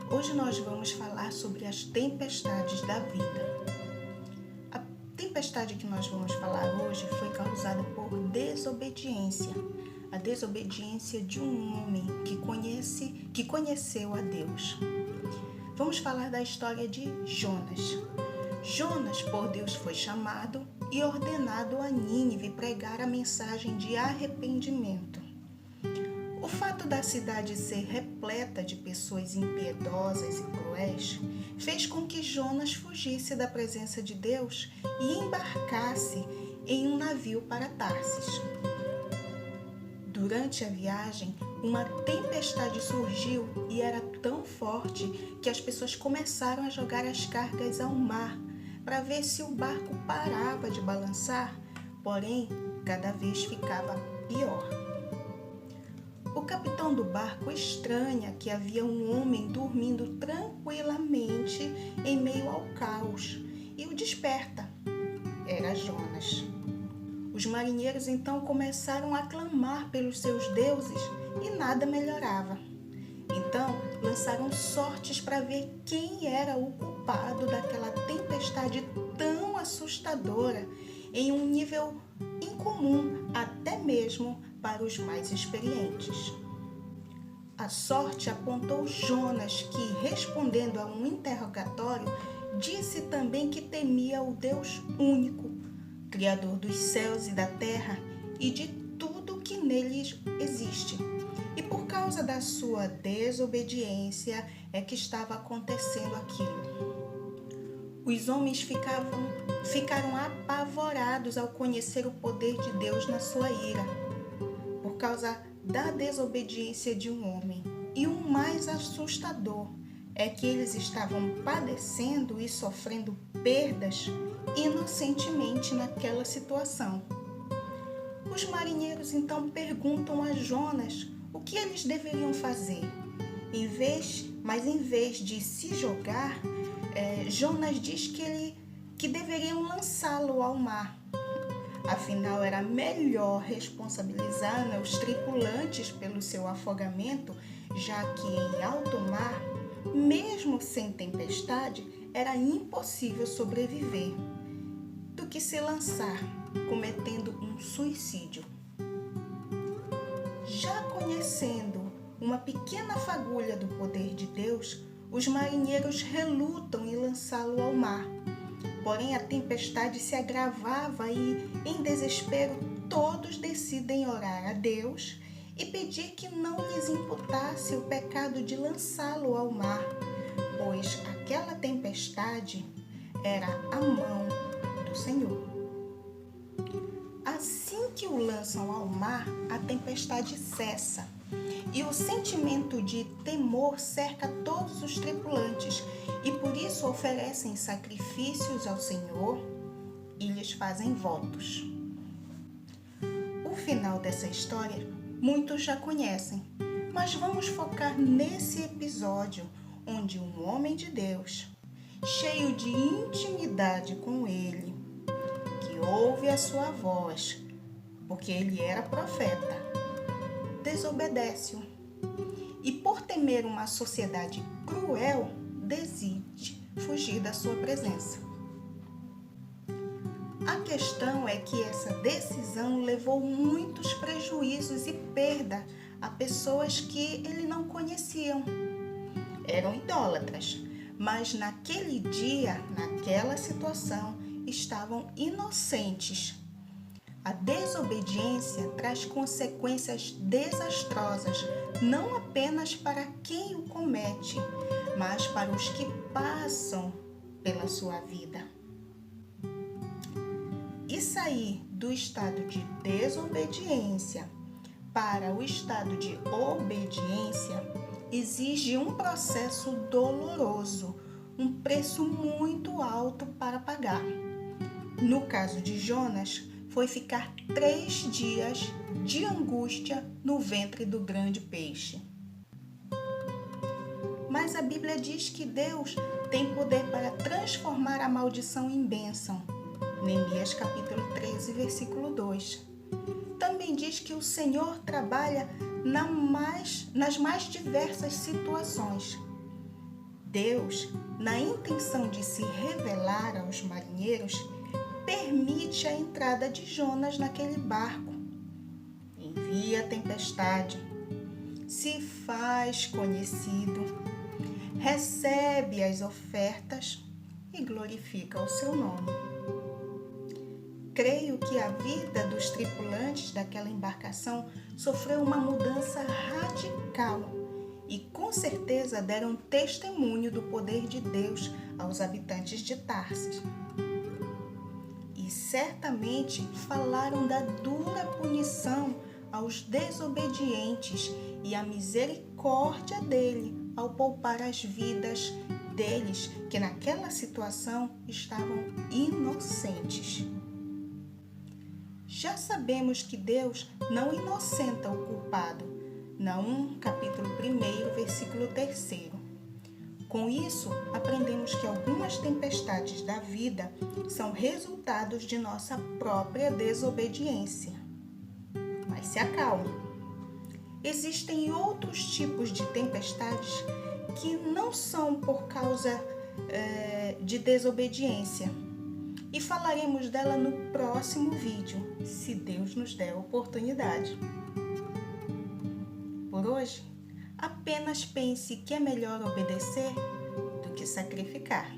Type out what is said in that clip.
Hoje nós vamos falar sobre as tempestades da vida. A tempestade que nós vamos falar hoje foi causada por desobediência. A desobediência de um homem que conheceu a Deus. Vamos falar da história de Jonas. Jonas, por Deus, foi chamado e ordenado a Nínive pregar a mensagem de arrependimento. O fato da cidade ser repleta de pessoas impiedosas e cruéis fez com que Jonas fugisse da presença de Deus e embarcasse em um navio para Tarsis. Durante a viagem, uma tempestade surgiu e era tão forte que as pessoas começaram a jogar as cargas ao mar para ver se o barco parava de balançar, porém, cada vez ficava pior. O capitão do barco estranha que havia um homem dormindo tranquilamente em meio ao caos e o desperta. Era Jonas. Os marinheiros então começaram a clamar pelos seus deuses e nada melhorava. Então lançaram sortes para ver quem era o culpado daquela tempestade tão assustadora em um nível incomum até mesmo para os mais experientes. A sorte apontou Jonas, que, respondendo a um interrogatório, disse também que temia o Deus único, Criador dos céus e da terra e de tudo que neles existe. E por causa da sua desobediência é que estava acontecendo aquilo. Os homens ficaram apavorados ao conhecer o poder de Deus na sua ira, por causa da desobediência de um homem. E o mais assustador é que eles estavam padecendo e sofrendo perdas inocentemente naquela situação. Os marinheiros então perguntam a Jonas o que eles deveriam fazer. Em vez de se jogar, Jonas diz que deveriam lançá-lo ao mar. Afinal, era melhor responsabilizar os tripulantes pelo seu afogamento, já que em alto mar, mesmo sem tempestade, era impossível sobreviver, do que se lançar, cometendo um suicídio. Já conhecendo uma pequena fagulha do poder de Deus, os marinheiros relutam em lançá-lo ao mar. Porém, a tempestade se agravava e, em desespero, todos decidem orar a Deus e pedir que não lhes imputasse o pecado de lançá-lo ao mar, pois aquela tempestade era a mão do Senhor. Assim que o lançam ao mar, a tempestade cessa e o sentimento de temor cerca todos os tripulantes e por isso oferecem sacrifícios ao Senhor e lhes fazem votos. O final dessa história muitos já conhecem, mas vamos focar nesse episódio onde um homem de Deus, cheio de intimidade com ele, que ouve a sua voz, porque ele era profeta, desobedece-o e, por temer uma sociedade cruel, decide fugir da sua presença. A questão é que essa decisão levou muitos prejuízos e perda a pessoas que ele não conheciam. Eram idólatras, mas naquele dia, naquela situação, estavam inocentes. A desobediência traz consequências desastrosas, não apenas para quem o comete, mas para os que passam pela sua vida. E sair do estado de desobediência para o estado de obediência exige um processo doloroso, um preço muito alto para pagar. No caso de Jonas, foi ficar 3 dias de angústia no ventre do grande peixe. Mas a Bíblia diz que Deus tem poder para transformar a maldição em bênção. Neemias capítulo 13, versículo 2. Também diz que o Senhor trabalha nas mais diversas situações. Deus, na intenção de se revelar aos marinheiros, permite a entrada de Jonas naquele barco. Envia a tempestade, se faz conhecido, recebe as ofertas e glorifica o seu nome. Creio que a vida dos tripulantes daquela embarcação sofreu uma mudança radical e com certeza deram testemunho do poder de Deus aos habitantes de Tarsis. E certamente falaram da dura punição aos desobedientes e a misericórdia dele ao poupar as vidas deles que naquela situação estavam inocentes. Já sabemos que Deus não inocenta o culpado. Naum, capítulo 1, versículo 3. Com isso, aprendemos que algumas tempestades da vida são resultados de nossa própria desobediência. Mas se acalme. Existem outros tipos de tempestades que não são por causa de desobediência. E falaremos dela no próximo vídeo, se Deus nos der a oportunidade. Por hoje, apenas pense que é melhor obedecer do que sacrificar.